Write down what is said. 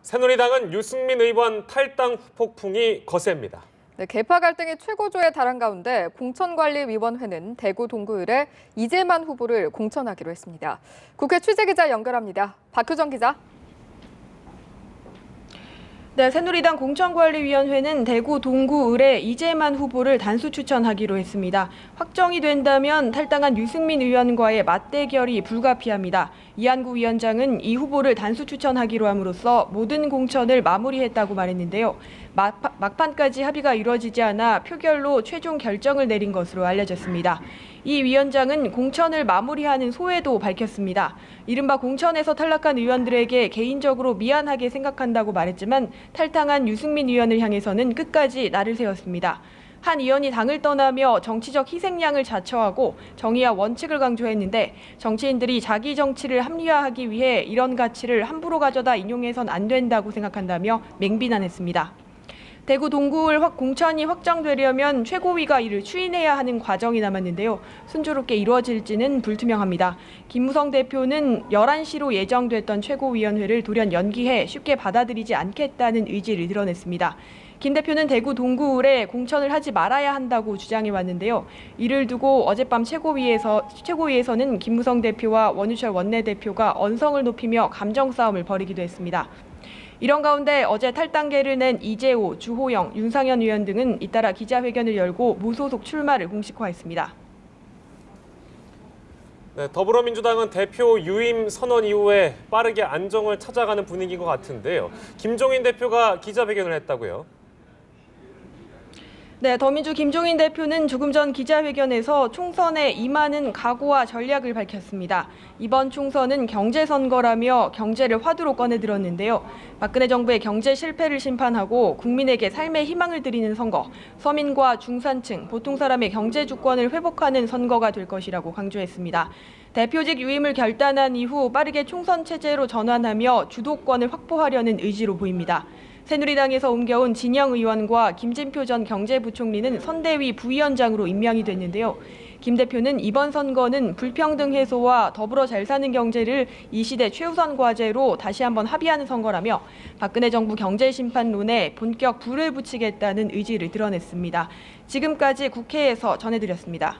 새누리당은 유승민 의원 탈당 후폭풍이 거셉니다. 네, 계파 갈등이 최고조에 달한 가운데 공천관리위원회는 대구 동구을에 이재만 후보를 공천하기로 했습니다. 국회 취재기자 연결합니다. 박효정 기자. 네, 새누리당 공천관리위원회는 대구 동구을에 이재만 후보를 단수 추천하기로 했습니다. 확정이 된다면 탈당한 유승민 의원과의 맞대결이 불가피합니다. 이한구 위원장은 이 후보를 단수 추천하기로 함으로써 모든 공천을 마무리했다고 말했는데요. 막판까지 합의가 이루어지지 않아 표결로 최종 결정을 내린 것으로 알려졌습니다. 이 위원장은 공천을 마무리하는 소회도 밝혔습니다. 이른바 공천에서 탈락한 의원들에게 개인적으로 미안하게 생각한다고 말했지만 탈당한 유승민 의원을 향해서는 끝까지 날을 세웠습니다. 한 의원이 당을 떠나며 정치적 희생양을 자처하고 정의와 원칙을 강조했는데 정치인들이 자기 정치를 합리화하기 위해 이런 가치를 함부로 가져다 인용해선 안 된다고 생각한다며 맹비난했습니다. 대구 동구을 공천이 확정되려면 최고위가 이를 추인해야 하는 과정이 남았는데요. 순조롭게 이루어질지는 불투명합니다. 김무성 대표는 11시로 예정됐던 최고위원회를 돌연 연기해 쉽게 받아들이지 않겠다는 의지를 드러냈습니다. 김 대표는 대구 동구을에 공천을 하지 말아야 한다고 주장해 왔는데요. 이를 두고 어젯밤 최고위에서는 김무성 대표와 원유철 원내대표가 언성을 높이며 감정 싸움을 벌이기도 했습니다. 이런 가운데 어제 탈당계를 낸 이재호, 주호영, 윤상현 의원 등은 잇따라 기자회견을 열고 무소속 출마를 공식화했습니다. 네, 더불어민주당은 대표 유임 선언 이후에 빠르게 안정을 찾아가는 분위기인 것 같은데요. 김종인 대표가 기자회견을 했다고요? 네, 더민주 김종인 대표는 조금 전 기자회견에서 총선에 임하는 각오와 전략을 밝혔습니다. 이번 총선은 경제선거라며 경제를 화두로 꺼내들었는데요. 박근혜 정부의 경제 실패를 심판하고 국민에게 삶의 희망을 드리는 선거, 서민과 중산층, 보통 사람의 경제 주권을 회복하는 선거가 될 것이라고 강조했습니다. 대표직 유임을 결단한 이후 빠르게 총선 체제로 전환하며 주도권을 확보하려는 의지로 보입니다. 새누리당에서 옮겨온 진영 의원과 김진표 전 경제부총리는 선대위 부위원장으로 임명이 됐는데요. 김 대표는 이번 선거는 불평등 해소와 더불어 잘 사는 경제를 이 시대 최우선 과제로 다시 한번 합의하는 선거라며 박근혜 정부 경제심판론에 본격 불을 붙이겠다는 의지를 드러냈습니다. 지금까지 국회에서 전해드렸습니다.